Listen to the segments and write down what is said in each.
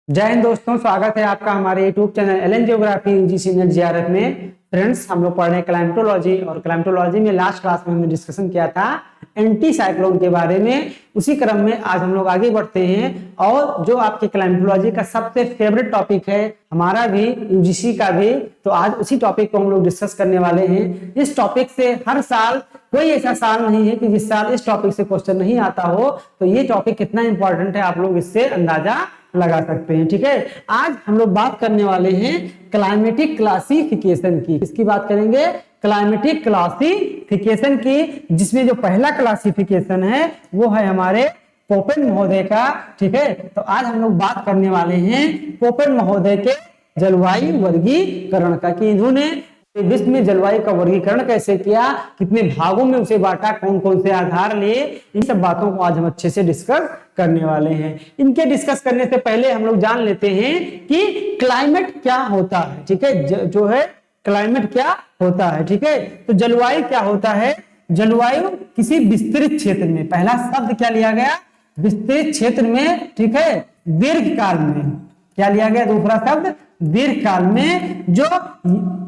जय हिंद दोस्तों, स्वागत है आपका हमारे YouTube channel LN geography UGC NET JRF में। फ्रेंड्स, हम लोग पढ़ रहे हैं क्लाइमेटोलॉजी और क्लाइमेटोलॉजी में लास्ट क्लास में हमने डिस्कशन किया था एंटी साइक्लोन के बारे में। उसी क्रम में आज हम लोग आगे बढ़ते हैं और जो आपके क्लाइमेटोलॉजी का सबसे फेवरेट टॉपिक है, हमारा भी यूजीसी का भी, तो आज उसी टॉपिक को हम लोग डिस्कस करने वाले हैं। इस टॉपिक से हर साल कोई ऐसा साल नहीं है कि जिस साल इस टॉपिक से क्वेश्चन नहीं आता हो। तो ये टॉपिक कितना इंपॉर्टेंट है आप लोग इससे अंदाजा लगा सकते हैं। ठीक है, आज हम लोग बात करने वाले हैं क्लाइमेटिक क्लासिफिकेशन की। किसकी बात करेंगे? क्लाइमेटिक क्लासिफिकेशन की, जिसमें जो पहला क्लासिफिकेशन है वो है हमारे पोपेन महोदय का। ठीक है, तो आज हम लोग बात करने वाले हैं पोपेन महोदय के जलवायु वर्गीकरण का, कि इन्होंने विश्व में जलवायु का वर्गीकरण कैसे किया, कितने भागों में उसे बांटा, कौन कौन से आधार लिए, इन सब बातों को आज हम अच्छे से डिस्कस करने वाले हैं। इनके डिस्कस करने से पहले हम लोग जान लेते हैं कि क्लाइमेट क्या होता है। ठीक है, जो है क्लाइमेट क्या होता है। ठीक है, तो जलवायु क्या होता है? जलवायु किसी विस्तृत क्षेत्र में, पहला शब्द क्या लिया गया? विस्तृत क्षेत्र में। ठीक है, दीर्घकाल में क्या लिया गया? दूसरा शब्द दीर्घकाल में। जो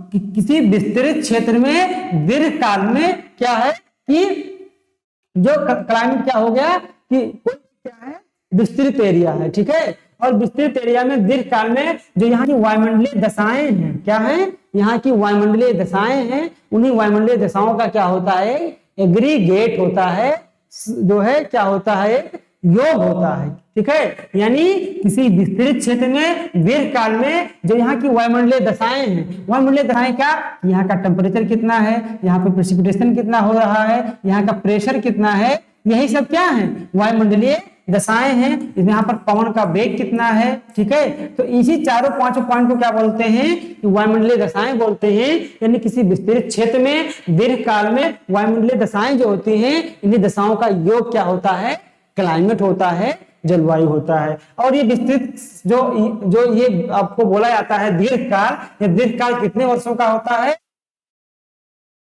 किसी विस्तृत क्षेत्र में दीर्घकाल में क्या है कि जो क्लाइमेट क्या हो गया कि क्या है? विस्तृत एरिया है। ठीक है, और विस्तृत एरिया में दीर्घकाल में जो यहाँ की वायुमंडलीय दशाएं हैं, क्या है? यहाँ की वायुमंडलीय दशाएं हैं। उन्हीं वायुमंडलीय दशाओं का क्या होता है? एग्रीगेट होता है, जो है क्या होता है? योग होता है। ठीक है, यानी किसी विस्तृत क्षेत्र में दीर्घकाल में जो यहाँ की वायुमंडलीय दशाएं हैं, वायुमंडलीय दशाएं का, यहाँ का टेम्परेचर कितना है, यहाँ पे प्रेसिपिटेशन कितना हो रहा है, यहाँ का प्रेशर कितना है, यही सब क्या है? वायुमंडलीय दशाएं हैं। इसमें यहाँ पर पवन का वेग कितना है। ठीक है, तो इसी चारों पांचों पॉइंट को क्या बोलते हैं? वायुमंडलीय दशाएं बोलते हैं। यानी किसी विस्तृत क्षेत्र में दीर्घकाल में वायुमंडलीय दशाएं जो होती हैं, इन्हीं दशाओं का योग क्या होता है? क्लाइमेट होता है, जलवायु होता है। और ये विस्तृत जो जो ये आपको बोला जाता है दीर्घकाल, ये दीर्घकाल कितने वर्षों का होता है?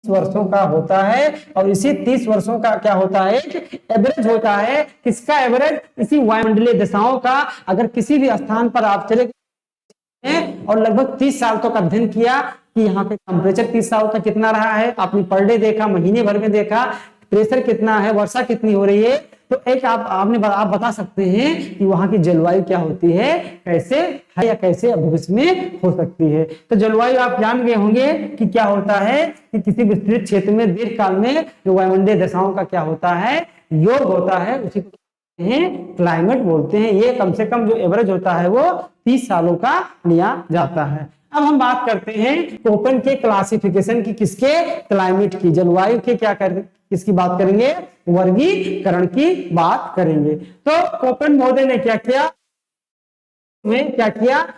30 वर्षों का होता है। और इसी 30 वर्षों का क्या होता है? एवरेज होता है। किसका एवरेज? इसी वायुमंडलीय दशाओं का। अगर किसी भी स्थान पर आप चले और लगभग 30 साल तक अध्ययन किया कि यहाँ पे टेम्परेचर 30 साल तक कितना रहा है, आपने पर डे देखा, महीने भर में देखा, प्रेशर कितना है, वर्षा कितनी हो रही है, तो एक आप बता सकते हैं कि वहां की जलवायु क्या होती है, कैसे है या कैसे भविष्य में हो सकती है। तो जलवायु आप जान गए होंगे कि क्या होता है कि किसी विस्तृत क्षेत्र में दीर्घकाल में जो वायुमंडलीय दशाओं का क्या होता है? योग होता है, उसी को क्लाइमेट बोलते हैं। ये कम से कम जो एवरेज होता है वो 30 सालों का लिया जाता है। अब हम बात करते हैं कोपेन के क्लासिफिकेशन की, किसके? क्लाइमेट की, जलवायु के क्या किसकी बात करेंगे? वर्गीकरण की बात करेंगे। तो कोपेन महोदय ने क्या किया?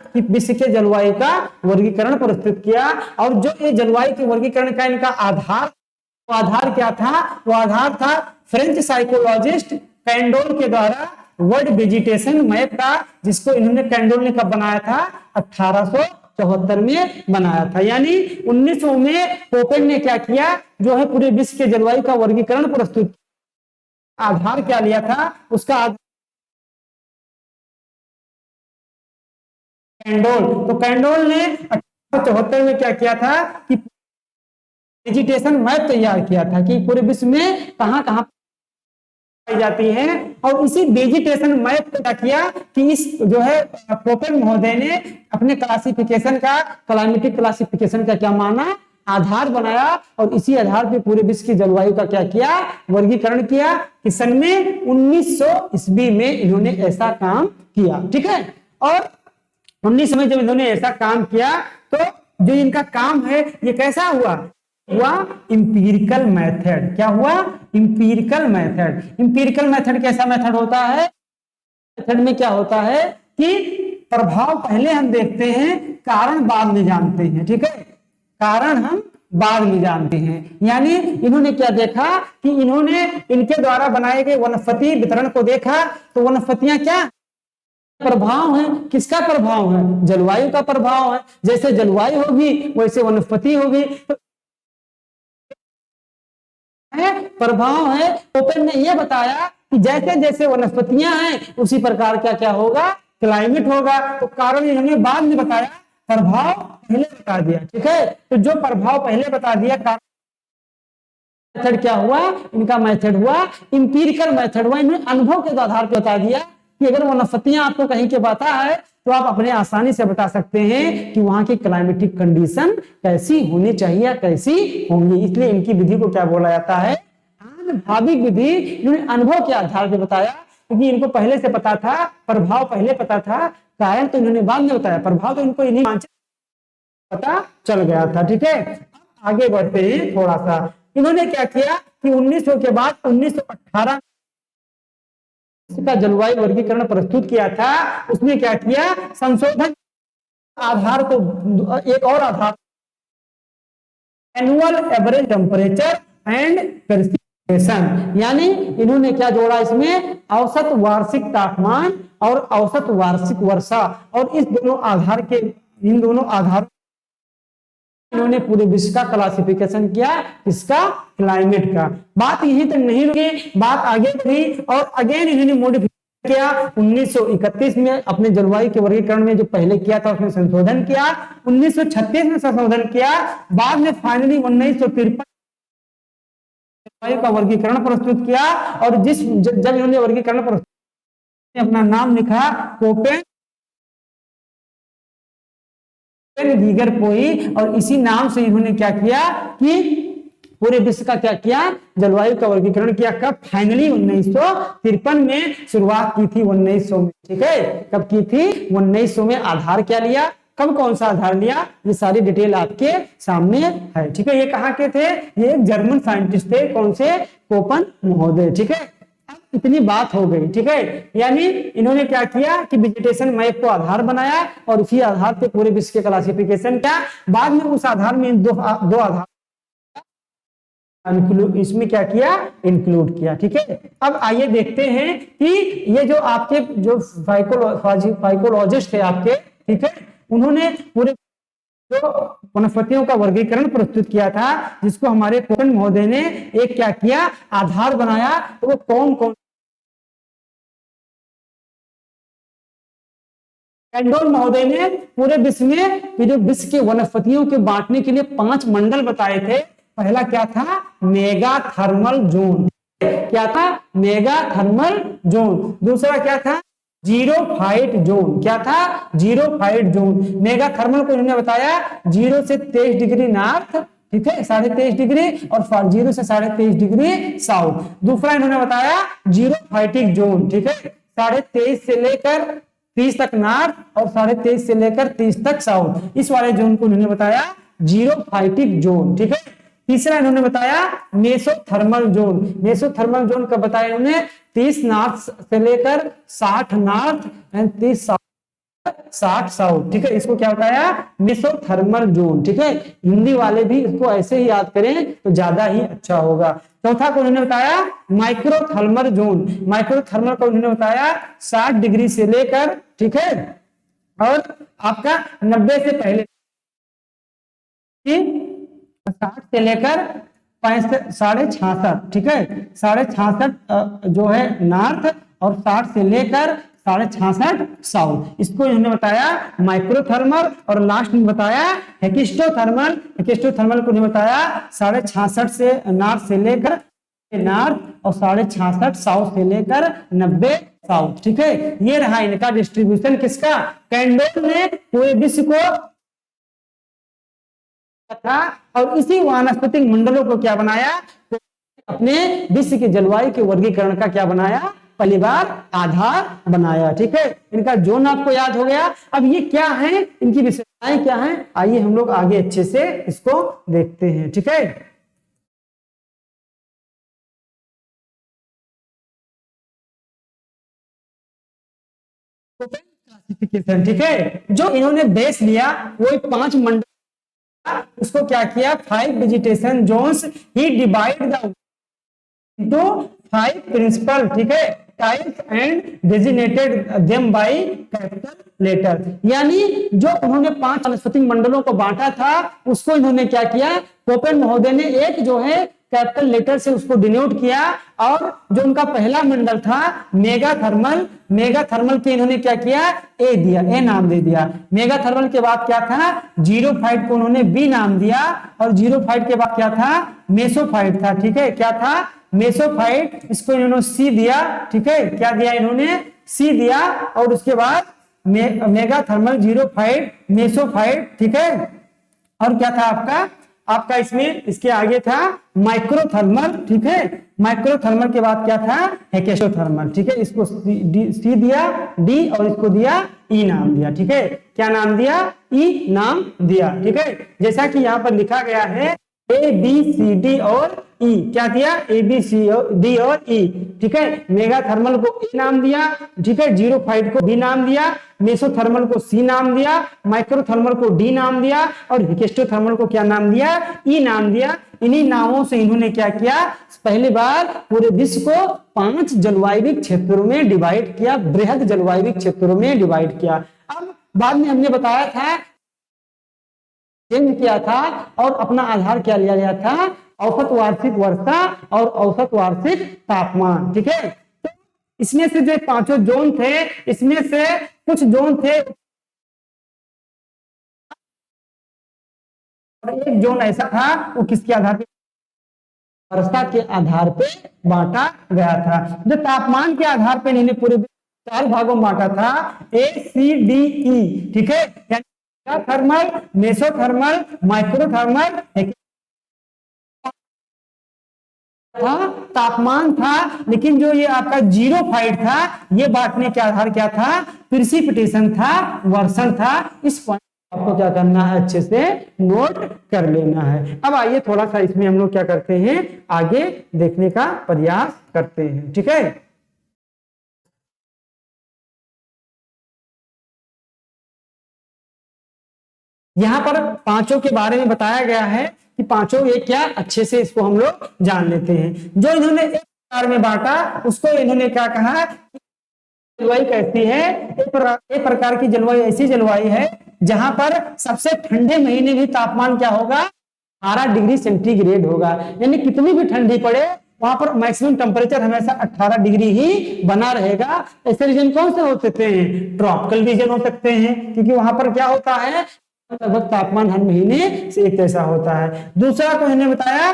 कि विश्व के जलवायु का वर्गीकरण प्रस्तुत किया। और जो ये जलवायु के वर्गीकरण का इनका आधार क्या था? वो आधार था फ्रेंच साइकोलॉजिस्ट कैंडोल के द्वारा वर्ल्ड वेजिटेशन मैप का, जिसको इन्होंने कैंडोल ने कब बनाया था? 1874 में बनाया था। यानी 1900 में कोपेन ने क्या किया? जो है पूरे विश्व के जलवायु का वर्गीकरण प्रस्तुत। आधार क्या लिया था? उसका कैंडोल। तो कैंडोल ने 1874 में क्या किया था कि वेजिटेशन मैप तैयार किया था कि पूरे विश्व में कहां कहां पाई जाती है। और इसी वेजिटेशन मैप को क्या किया कि इस जो है कोपेन महोदय ने अपने क्लासिफिकेशन का, क्लाइमेटिक क्लासिफिकेशन का क्या माना? आधार बनाया। और इसी आधार पे पूरे विश्व की जलवायु का क्या किया? वर्गीकरण किया। कि सन में 1900 ईस्वी में इन्होंने ऐसा काम किया। ठीक है, और 1900 में जब इन्होंने ऐसा काम किया तो जो इनका काम है ये कैसा हुआ? Empirical method. क्या हुआ? Empirical method. इंपीरिकल मेथड कैसा मेथड होता है? मेथड में क्या होता है कि प्रभाव पहले हम देखते हैं, कारण बाद में जानते हैं। ठीक है, कारण हम बाद में जानते हैं। यानी इन्होंने क्या देखा कि इन्होंने इनके द्वारा बनाए गए वनस्पति वितरण को देखा। तो वनस्पतियां क्या प्रभाव है? किसका प्रभाव है? जलवायु का प्रभाव है। जैसे जलवायु होगी वैसे वनस्पति होगी। तो प्रभाव है। कोपेन ने यह बताया कि जैसे जैसे वनस्पतियां हैं उसी प्रकार क्या क्या होगा? क्लाइमेट होगा। तो कारण इन्होंने बाद में बताया, प्रभाव पहले बता दिया। ठीक है, तो जो प्रभाव पहले बता दिया, मेथड क्या हुआ, इनका मेथड हुआ इंपीरिकल मेथड हुआ। इन्होंने अनुभव के आधार पर बता दिया कि अगर वनस्पतियां आपको कहीं के पता है तो आप अपने आसानी से बता सकते हैं कि वहां की क्लाइमेटिक कंडीशन कैसी होनी चाहिए, कैसी होंगी। इसलिए इनकी विधि को क्या बोला जाता है, आनुभविक विधि। इन्होंने अनुभव के आधार पर बताया, क्योंकि इनको पहले से पता था, प्रभाव पहले पता था, कारण तो इन्होंने बाद में बताया, प्रभाव तो इनको इन्हीं पता चल गया था। ठीक है, आगे बढ़ते हैं थोड़ा सा। इन्होंने क्या किया कि 1900 के बाद 1918 का जलवायु वर्गीकरण प्रस्तुत किया था। उसमें क्या किया, संशोधन आधार को एक और आधार, annual average temperature and precipitation, यानी इन्होंने क्या जोड़ा इसमें, औसत वार्षिक तापमान और औसत वार्षिक वर्षा। और इस दोनों आधार के, इन दोनों आधार इन्होंने पूरे विश्व का क्लासिफिकेशन किया, इसका क्लाइमेट का। बात यहीं तक नहीं रुकी, बात आगे बढ़ी और अगेन इन्होंने मॉडिफाई किया। 1931 में अपने जलवायु के वर्गीकरण में जो पहले किया था उसमें संशोधन किया, 1936 में संशोधन किया, बाद में फाइनली 1953 जलवायु का वर्गीकरण प्रस्तुत किया। और जब इन्होंने वर्गीकरण प्रस्तुत अपना नाम लिखा कोपेन दीगर कोई, और इसी नाम से इन्होंने क्या किया कि पूरे विश्व का क्या किया, जलवायु का वर्गीकरण किया। कब, फाइनली 1953 में शुरुआत की थी, 1900 में। ठीक है, कब की थी, 1900 में। आधार क्या लिया, कब कौन सा आधार लिया, ये सारी डिटेल आपके सामने है। ठीक है, ये कहाँ के थे, ये एक जर्मन साइंटिस्ट थे, कौन से, कोपन महोदय। ठीक है, इतनी बात हो गई। ठीक है, यानी इन्होंने क्या किया कि वेजिटेशन मैप को आधार बनाया और उसी आधार पे पूरे विश्व के क्लासिफिकेशन किया। बाद में उस आधार में दो आधार इसमें क्या किया, इंक्लूड किया। ठीक है, अब आइए देखते हैं कि ये जो आपके जो फाइकोलॉजिस्ट है आपके, ठीक है, उन्होंने पूरे जो वनस्पतियों का वर्गीकरण प्रस्तुत किया था, जिसको हमारे कोपेन महोदय ने एक क्या किया, आधार बनाया। तो वो कौन कौन, कैंडोल महोदय ने पूरे विश्व में, जो विश्व के वनस्पतियों के बांटने के लिए 5 मंडल बताए थे। पहला क्या था, मेगा थर्मल जोन। क्या था, मेगा थर्मल जोन। दूसरा क्या था, जीरो फाइट जोन। क्या था, zero fight zone. Mega thermal को इन्होंने बताया 0 से 23 डिग्री नॉर्थ, ठीक है, 23.5 डिग्री, और 0 से 23.5 डिग्री साउथ। दूसरा इन्होंने बताया जीरो फाइटिक जोन, ठीक है, 23.5 से लेकर 30 तक नॉर्थ और 23.5 से लेकर 30 तक साउथ। इस वाले जोन को इन्होंने बताया जीरो फाइटिक जोन। ठीक है, तीसरा इन्होंने बताया मेसोथर्मल जोन। मेसोथर्मल जोन का बताया इन्होंने 30 नॉर्थ से लेकर 60 नॉर्थ एंड 30 60 साउथ। ठीक है, इसको क्या बताया, मेसोथर्मल जोन। ठीक है, हिंदी वाले भी इसको ऐसे ही याद करें तो ज्यादा ही अच्छा होगा। चौथा को उन्होंने बताया माइक्रोथर्मल जोन। माइक्रोथर्मल को उन्होंने बताया 60 डिग्री से लेकर, ठीक है, और आपका 90 से पहले 60 से लेकर 66.5, ठीक है, 66.5 जो है नॉर्थ और 60 से लेकर 66.5 साउथ। इसको इन्होंने बताया माइक्रोथर्मल। और लास्ट में बताया हेकिस्टोथर्मल। हेकिस्टोथर्मल को इन्होंने बताया 66.5 से नॉर्थ से लेकर नॉर्थ और 66.5 साउथ से लेकर 90 साउथ। ठीक है, ये रहा इनका डिस्ट्रीब्यूशन किसका, कैंडोल ने पूरे विश्व को था। और इसी वानस्पतिक मंडलों को क्या बनाया, तो अपने विश्व के जलवायु के वर्गीकरण का क्या बनाया, पहली बार आधार बनाया। ठीक है, इनका जोन आपको याद हो गया। अब ये क्या है, इनकी विशेषताएं क्या हैं, आइए हम लोग आगे अच्छे से इसको देखते हैं। ठीक है, क्लासिफिकेशन, ठीक है, जो इन्होंने बेस लिया वो 5 मंडल, उसको क्या किया, 5 वेजिटेशन जोन्स ही डिवाइड द इनटू 5 प्रिंसिपल, ठीक है, types and designated them by capital letter. यानी जो उन्होंने 5 वनस्पतिक मंडलों को बांटा था, उसको इन्होंने क्या किया, कोपेन महोदय ने एक जो है कैपिटल लेटर से उसको डिनोट किया, और जो उनका पहला मंडल था मेगा थर्मल, मेगा थर्मल के इन्होंने क्या किया, ए दिया, ए नाम दे दिया। मेगा थर्मल के बाद क्या था, जीरोफाइट को उन्होंने बी नाम दिया, और जीरोफाइट के बाद क्या था, मेसोफाइट था, ठीक है, क्या था, मेसोफाइट, इसको इन्होंने सी दिया, ठीक है, क्या दिया इन्होंने, सी दिया, और उसके बाद मेगा थर्मल, जीरोफाइट, मेसोफाइट, ठीक है, और क्या था आपका, आपका इसमें इसके आगे था माइक्रोथर्मल, ठीक है, माइक्रोथर्मल के बाद क्या था, हेकेसोथर्मल, ठीक है, इसको सी दिया, डी, और इसको दिया ई नाम दिया, ठीक है, क्या नाम दिया, ई नाम दिया, ठीक है, जैसा कि यहाँ पर लिखा गया है ए बी सी डी और ई, क्या दिया, ए बी सी डी और ई, ठीक है, मेगा थर्मल को ए नाम दिया, ठीक है, जीरोफाइट को बी नाम दिया, मेसोथर्मल को सी नाम दिया, माइक्रोथर्मल को डी नाम दिया, और हिकेस्टोथर्मल को क्या नाम दिया, ई नाम दिया। इन्हीं नामों से इन्होंने क्या किया, पहली बार पूरे विश्व को 5 जलवायु क्षेत्रों में डिवाइड किया, बृहद जलवायु क्षेत्रों में डिवाइड किया। अब बाद में हमने बताया था, चेंज किया था, और अपना आधार क्या लिया गया था, औसत वार्षिक वर्षा और औसत वार्षिक तापमान, ठीक है। तो इसमें से जो 5 जोन थे, इसमें से कुछ जोन थे, एक जोन ऐसा था वो किसके आधार पे, वर्षा के आधार पे बांटा गया था। जो तापमान के आधार पे इन्होंने पूरे 4 भागों में बांटा था, ए सी डी ई, ठीक है, यानी थर्मल, मेसोथर्मल, माइक्रोथर्मल था, तापमान था, लेकिन जो ये आपका जीरोफाइट था, ये बांटने के आधार क्या था, प्रिसिपिटेशन था, वर्षण था। इस पॉइंट आपको क्या करना है, अच्छे से नोट कर लेना है। अब आइए थोड़ा सा इसमें हम लोग क्या करते हैं, आगे देखने का प्रयास करते हैं, ठीक है। यहां पर पांचों के बारे में बताया गया है कि पांचों ये क्या, अच्छे से इसको हम लोग जान लेते हैं। जो इन्होंने एक प्रकार में बांटा, उसको इन्होंने क्या कहा, जलवायु कैसी है, एक प्रकार की जलवायु ऐसी जलवायु है जहां पर सबसे ठंडे महीने भी तापमान क्या होगा, 18 डिग्री सेंटीग्रेड होगा, यानी कितनी भी ठंडी पड़े वहां पर मैक्सिमम टेम्परेचर हमेशा 18 डिग्री ही बना रहेगा। ऐसे रीजन कौन से हो सकते हैं, ट्रॉपिकल रीजन हो सकते हैं, क्योंकि वहां पर क्या होता है, लगभग तापमान हर महीने से एक जैसा होता है। दूसरा को इन्होंने बताया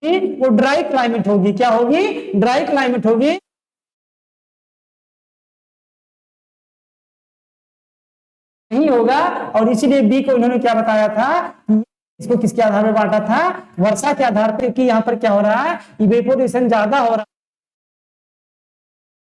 कि वो ड्राई क्लाइमेट होगी, क्या होगी, ड्राई क्लाइमेट होगी, नहीं होगा, और इसीलिए बी को इन्होंने क्या बताया था, इसको किसके आधार पर बांटा था, वर्षा के आधार पर, कि यहाँ पर क्या हो रहा है, इवेपोरेशन ज्यादा हो रहा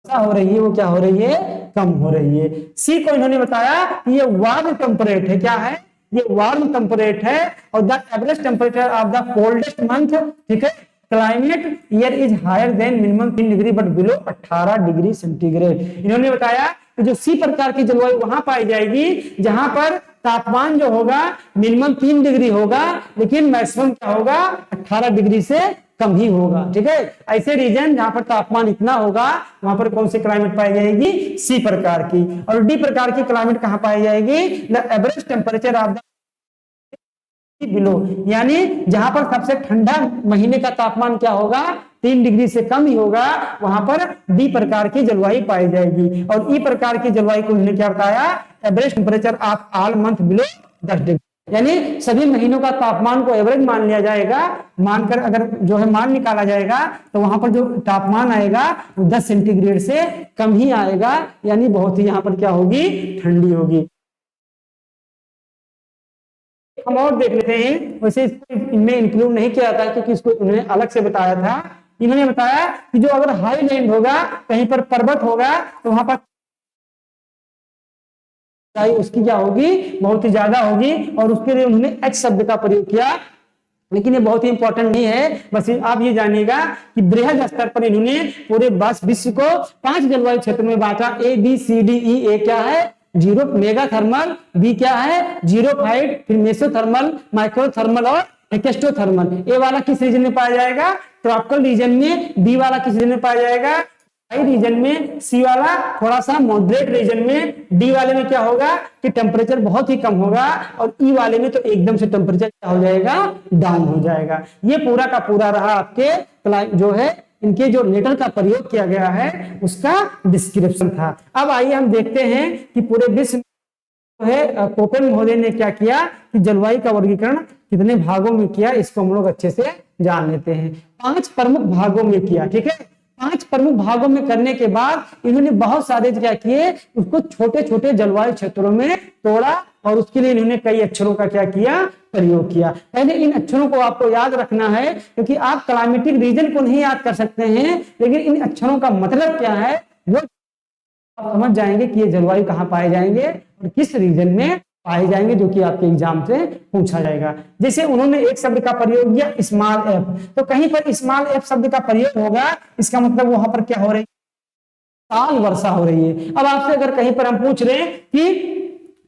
हो रही है, वो क्या हो रही है, कम हो रही है। सी को इन्होंने बताया कि ये वार्म टेम्परेट है, क्या है, ये वार्म टेम्परेट है, और the average temperature of the coldest month, ठीक है, climate year is higher than minimum 3 degree but below 18 degree centigrade. इन्होंने बताया कि जो सी प्रकार की जलवायु वहां पाई जाएगी जहां पर तापमान जो होगा मिनिमम 3 डिग्री होगा, लेकिन मैक्सिमम क्या होगा, 18 डिग्री से कम ही होगा, ठीक है। ऐसे रीजन जहां पर तापमान इतना होगा वहां पर कौन सी क्लाइमेट पाई जाएगी, सी प्रकार की। और डी प्रकार की क्लाइमेट कहां पाई जाएगी, the average temperature of the below, यानी जहां पर सबसे ठंडा महीने का तापमान क्या होगा, 3 डिग्री से कम ही होगा, वहां पर डी प्रकार की जलवायु पाई जाएगी। और ई प्रकार की जलवायु को उन्होंने क्या बताया, average temperature of all month below 10 degree, यानी सभी महीनों का तापमान को एवरेज मान लिया जाएगा, मानकर अगर जो है मान निकाला जाएगा तो वहां पर जो तापमान आएगा वो 10 सेंटीग्रेड से कम ही आएगा, यानी बहुत ही यहाँ पर क्या होगी, ठंडी होगी। हम और देख लेते हैं, वैसे इनमें इंक्लूड नहीं किया था क्योंकि इसको उन्होंने अलग से बताया था। इन्होंने बताया कि जो अगर हाई लैंड होगा, कहीं पर पर्वत होगा, तो वहां पर उसकी क्या होगी, बहुत ही ज्यादा होगी, और उसके लिए उन्होंने एच शब्द का प्रयोग किया, लेकिन ये बहुत ही इंपॉर्टेंट नहीं है। बस आप ये जानिएगा कि बृहद स्तर पर इन्होंने पूरे विश्व को 5 जलवायु क्षेत्र में बांटा, A B C D E. ए क्या है, जीरो मेगा थर्मल, बी क्या है, जीरोफाइट, फिर मेसोथर्मल, माइक्रोथर्मल और हेकेस्टोथर्मल। ए वाला किस रीजन में पाया जाएगा, ट्रॉपिकल रीजन में, बी वाला किस रीजन में पाया जाएगा, हाई रीजन में, सी वाला थोड़ा सा मॉडरेट रीजन में, डी वाले में क्या होगा कि टेम्परेचर बहुत ही कम होगा, और ई वाले में तो एकदम से टेम्परेचर क्या हो जाएगा, डाउन हो जाएगा। ये पूरा का पूरा रहा आपके जो है इनके जो लेटर का प्रयोग किया गया है उसका डिस्क्रिप्शन था। अब आइए हम देखते हैं कि पूरे विश्व है कोपेन महोदय ने क्या किया कि जलवायु का वर्गीकरण कितने भागों में किया, इसको हम लोग अच्छे से जान लेते हैं। 5 प्रमुख भागों में किया, ठीक है। 5 प्रमुख भागों में करने के बाद इन्होंने बहुत सारे क्या किए, उसको छोटे छोटे जलवायु क्षेत्रों में तोड़ा, और उसके लिए इन्होंने कई अक्षरों का क्या किया, प्रयोग किया। पहले इन अक्षरों को आपको याद रखना है, क्योंकि आप क्लाइमेटिक रीजन को नहीं याद कर सकते हैं, लेकिन इन अक्षरों का मतलब क्या है वो आप समझ जाएंगे कि ये जलवायु कहाँ पाए जाएंगे और किस रीजन में पाए जाएंगे, जो कि आपके एग्जाम से पूछा जाएगा। जैसे उन्होंने एक शब्द का प्रयोग किया स्मॉल एफ, तो कहीं पर स्मॉल एफ शब्द का प्रयोग होगा, इसका मतलब वहां पर क्या हो रही है, साल वर्षा हो रही है। अब आपसे अगर कहीं पर हम पूछ रहे हैं कि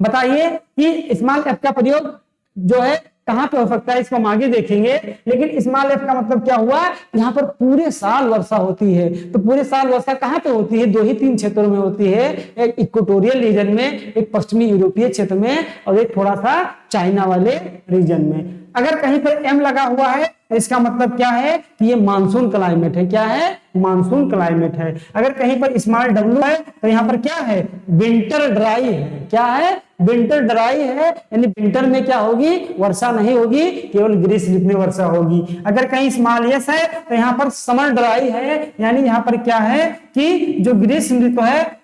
बताइए कि स्मॉल एफ का प्रयोग जो है कहां पे हो सकता है, इसको हम आगे देखेंगे। लेकिन स्मॉल एफ का मतलब क्या हुआ, यहाँ पर पूरे साल वर्षा होती है। तो पूरे साल वर्षा कहां पे होती है, 2 ही 3 क्षेत्रों में होती है, एक इक्वेटोरियल रीजन में, एक पश्चिमी यूरोपीय क्षेत्र में, और एक थोड़ा सा चाइना वाले रीजन में। अगर कहीं पर एम लगा हुआ है तो इसका मतलब क्या है कि ये मानसून क्लाइमेट है। क्या है, मानसून क्लाइमेट है। अगर कहीं पर स्मॉल डब्ल्यू है तो यहाँ पर क्या है, विंटर ड्राई है। क्या है, विंटर ड्राई है, यानी विंटर में क्या होगी, वर्षा नहीं होगी, केवल ग्रीष्म ऋतु में वर्षा होगी। अगर कहीं स्मॉल एस है तो यहाँ पर समर ड्राई है, यानी यहाँ पर क्या है कि जो ग्रीष्म ऋतु है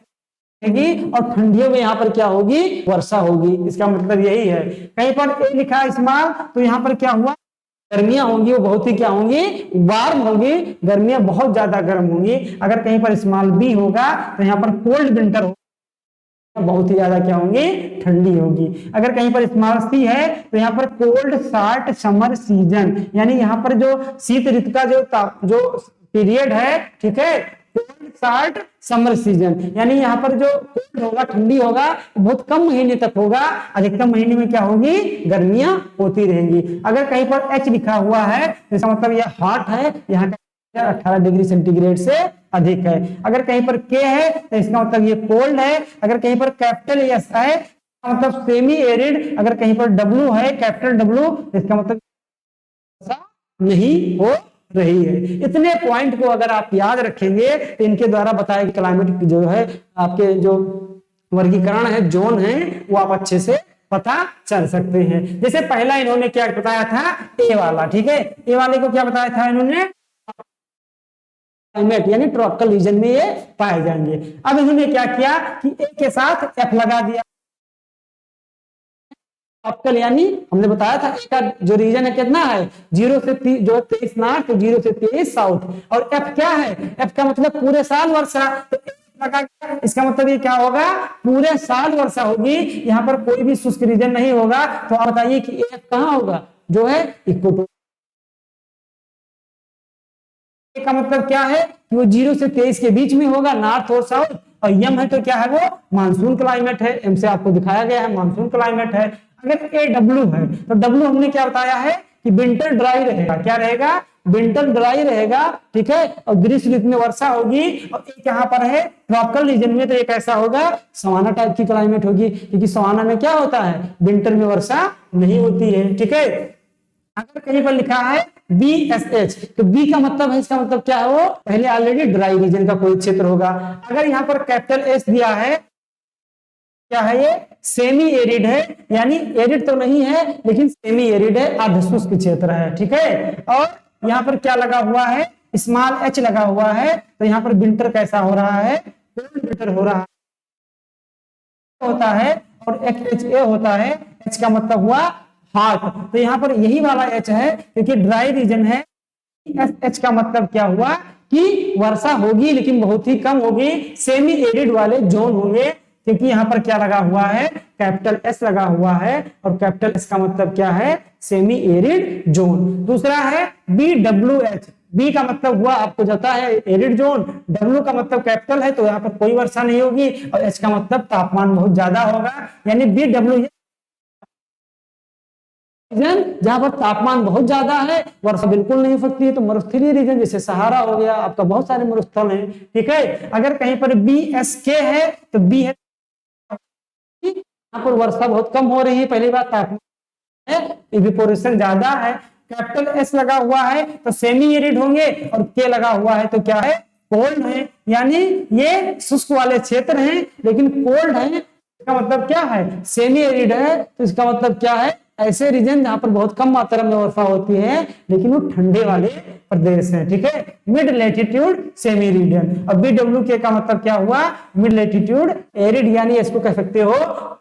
और ठंडियों में यहाँ पर क्या होगी, वर्षा होगी। इसका मतलब यही है। कहीं पर ए लिखा है स्मॉल, तो यहाँ पर क्या हुआ, गर्मियां होंगी वो बहुत ही क्या होंगी, वार्म होगी, गर्मियां बहुत ज्यादा गर्म होंगी। अगर कहीं पर स्मॉल बी होगा तो यहाँ पर कोल्ड विंटर होगा, बहुत ही ज्यादा क्या होंगी, ठंडी होगी। अगर कहीं पर स्मॉल सी है तो यहाँ पर कोल्ड शॉर्ट समर सीजन, यानी यहाँ पर जो शीत ऋतु का जो पीरियड है, ठीक है, कोल्ड शॉर्ट समर सीजन, यानी यहाँ पर जो कोल्ड होगा, ठंडी होगा, बहुत कम महीने तक होगा, अधिकतम महीने में क्या होगी, गर्मियां होती रहेंगी। अगर कहीं पर एच लिखा हुआ है तो इसका मतलब यह हॉट है, यहाँ का 18 डिग्री सेंटीग्रेड से अधिक है। अगर कहीं पर के है तो इसका मतलब ये कोल्ड है। अगर कहीं पर कैपिटल एस है मतलब सेमी एरिड। अगर कहीं पर डब्ल्यू है, कैपिटल डब्ल्यू, इसका मतलब नहीं हो रही है। इतने पॉइंट को अगर आप याद रखेंगे तो इनके द्वारा बताया कि क्लाइमेट जो है आपके जो वर्गीकरण है, जोन है, वो आप अच्छे से पता चल सकते हैं। जैसे पहला इन्होंने क्या बताया था, ए वाला, ठीक है, ए वाले को क्या बताया था इन्होंने, क्लाइमेट यानी ट्रॉपिकल रीजन में ये पाए जाएंगे। अब इन्होंने क्या किया कि ए के साथ एफ लगा दिया। ट्रॉपिकल यानी हमने बताया था ए का जो रीजन है कितना है, 0 से 23 नॉर्थ, 0 से 23 साउथ, और एफ क्या है, एफ का मतलब पूरे साल वर्षा। तो इसका मतलब ये क्या होगा, पूरे साल वर्षा होगी, यहाँ पर कोई भी शुष्क रीजन नहीं होगा। तो आप बताइए कि एफ कहाँ होगा, जो है इक्वेटोरियल का मतलब क्या है कि वो 0 से 23 के बीच में होगा, नॉर्थ और साउथ। और यम है तो क्या है, वो मानसून क्लाइमेट है। एम से आपको दिखाया गया है मानसून क्लाइमेट है। अगर ए डब्ल्यू है तो डब्ल्यू हमने क्या बताया है कि विंटर ड्राई रहेगा। क्या रहेगा, विंटर ड्राई रहेगा, ठीक है, और ग्रीष्म ऋतु में वर्षा होगी। और एक यहाँ पर है ट्रॉपिकल रीजन में, तो एक ऐसा होगा सवाना टाइप की क्लाइमेट होगी, क्योंकि सवाना में क्या होता है, विंटर में वर्षा नहीं होती है, ठीक है। अगर कहीं पर लिखा है बी एस एच, तो बी का मतलब है, इसका मतलब क्या है, वो पहले ऑलरेडी ड्राई रीजन का कोई क्षेत्र होगा। अगर यहाँ पर कैपिटल एस दिया है, क्या है ये, सेमी एरिड है, यानी एरिड तो नहीं है लेकिन सेमी एरिड है, अर्धशुष्क क्षेत्र है, ठीक है। और यहाँ पर क्या लगा हुआ है, स्मॉल एच लगा हुआ है, तो यहाँ पर विंटर कैसा हो रहा है, कोल्ड विंटर हो रहा होता है। और एक एच ए होता है, एच का मतलब हुआ हॉट, तो यहाँ पर यही वाला एच है क्योंकि ड्राई रीजन है। एच का मतलब क्या हुआ कि वर्षा होगी लेकिन बहुत ही कम होगी, सेमी एरिड वाले जोन होंगे, क्योंकि यहाँ पर क्या लगा हुआ है, कैपिटल एस लगा हुआ है, और कैपिटल एस का मतलब क्या है, सेमी एरिड जोन। दूसरा है बी डब्ल्यू एच, बी का मतलब हुआ आपको जाता है एरिड जोन, डब्ल्यू का मतलब कैपिटल है तो यहाँ पर कोई वर्षा नहीं होगी, और एच का मतलब तापमान बहुत ज्यादा होगा, यानी बी डब्ल्यू रीजन जहां पर तापमान बहुत ज्यादा है, वर्षा बिल्कुल नहीं हो सकती है, तो मरुस्थलीय रीजन जैसे सहारा हो गया, आपका बहुत सारे मरुस्थल हैं, ठीक है। अगर कहीं पर BSK है तो बी है, यहाँ पर वर्षा बहुत कम हो रही है, पहली बात तापमान है, इवेपोरेशन ज्यादा है। कैपिटल एस लगा हुआ है तो सेमी एरिड होंगे, और के लगा हुआ है तो क्या है, कोल्ड है, यानी ये शुष्क वाले क्षेत्र हैं लेकिन कोल्ड है। इसका मतलब क्या है, सेमी एरिड है, तो इसका मतलब क्या है, ऐसे रीजन जहां पर बहुत कम मात्रा में वर्षा होती है लेकिन वो ठंडे वाले प्रदेश हैं, ठीक है। Mid latitude semi region. और BWK का मतलब क्या हुआ, मिड लेटीट्यूड एरिड, यानी इसको कह सकते हो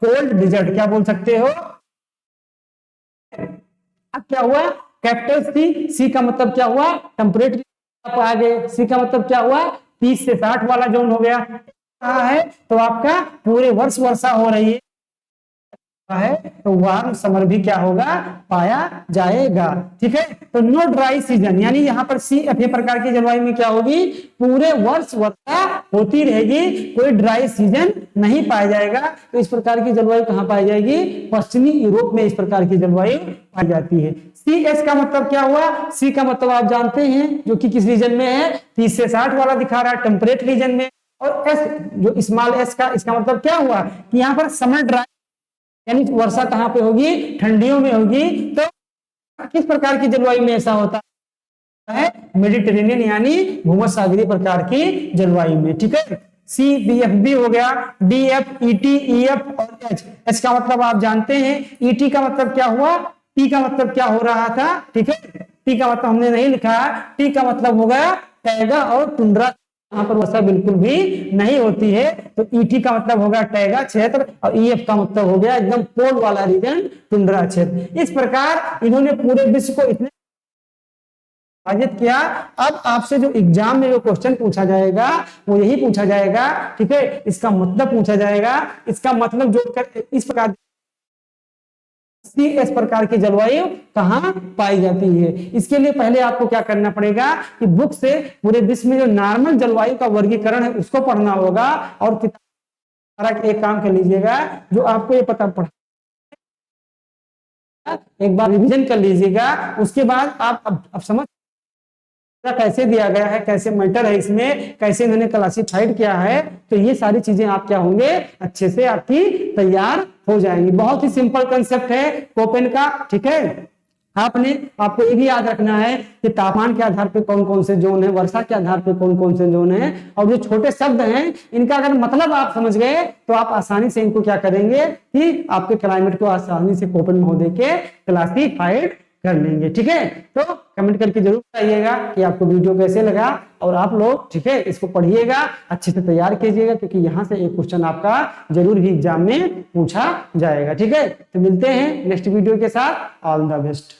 कोल्ड डिजर्ट, क्या बोल सकते हो। अब क्या हुआ, कैपिटल सी का मतलब क्या हुआ, टेम्परेट आ गए। सी का मतलब क्या हुआ, 30 से 60 वाला जोन हो गया है, तो आपका पूरे वर्ष वर्षा हो रही है तो वार्म समर भी क्या होगा, पाया जाएगा, ठीक है। तो नो ड्राई सीजन, यानी यहाँ पर CFA प्रकार की जलवायु में क्या होगी, पूरे वर्ष वर्षा होती रहेगी, कोई ड्राई सीजन नहीं पाया जाएगा। तो इस प्रकार की जलवायु कहाँ पाई जाएगी, पश्चिमी यूरोप में इस प्रकार की जलवायु पाई जाती है। CS का मतलब क्या हुआ, सी का मतलब आप जानते हैं जो कि किस रीजन में है, 30 से 60 वाला दिखा रहा है, टेम्परेट रीजन में। और एस जो स्मॉल एस का, इसका मतलब क्या हुआ कि यहाँ पर समर ड्राई, यानी वर्षा कहां पे होगी, ठंडियों में होगी। तो किस प्रकार की जलवायु में ऐसा होता है, मेडिटेरेनियन यानी भूमध्यसागरीय प्रकार की जलवायु में, ठीक है। CBFB हो गया, DF, ET, EF और H का मतलब आप जानते हैं। ET का मतलब क्या हुआ, T का मतलब क्या हो रहा था, ठीक है। T का मतलब हमने नहीं लिखा, T का मतलब हो गया टैगा और टुंड्रा, यहाँ पर वर्षा बिल्कुल भी नहीं होती है। तो ET का मतलब होगा टैगा क्षेत्र, और EF का मतलब हो गया एकदम पोल वाला रीजन, टुंड्रा क्षेत्र। इस प्रकार इन्होंने पूरे विश्व को इतने विभाजित किया। अब आपसे जो एग्जाम में जो क्वेश्चन पूछा जाएगा वो यही पूछा जाएगा, ठीक है, इसका मतलब पूछा जाएगा। इसका मतलब जो इस प्रकार इस प्रकार की जलवायु कहां पाई जाती है। इसके लिए पहले आपको क्या करना पड़ेगा कि बुक से पूरे विश्व में जो नॉर्मल जलवायु का वर्गीकरण है उसको पढ़ना होगा, और किताब एक काम कर लीजिएगा, जो आपको ये पता पड़ा एक बार रिवीजन कर लीजिएगा, उसके बाद आप अब समझ कैसे दिया गया है, कैसे मैटर है इसमें, कैसे इन्होंने क्लासिफाइड किया है, तो ये सारी चीजें आप क्या होंगे, अच्छे से आपकी तैयार हो जाएंगी। बहुत ही सिंपल कंसेप्ट है कोपेन का, ठीक है। आपको ये भी याद रखना है कि तापमान के आधार पे कौन कौन से जोन है, वर्षा के आधार पे कौन कौन से जोन है, और जो छोटे शब्द हैं इनका अगर मतलब आप समझ गए तो आप आसानी से इनको क्या करेंगे कि आपके क्लाइमेट को आसानी से कोपेन महोदय के क्लासिफाइड कर लेंगे, ठीक है। तो कमेंट करके जरूर बताइएगा कि आपको वीडियो कैसे लगा, और आप लोग, ठीक है, इसको पढ़िएगा, अच्छे से तैयार कीजिएगा, क्योंकि यहां से एक क्वेश्चन आपका जरूर ही एग्जाम में पूछा जाएगा, ठीक है। तो मिलते हैं नेक्स्ट वीडियो के साथ, ऑल द बेस्ट।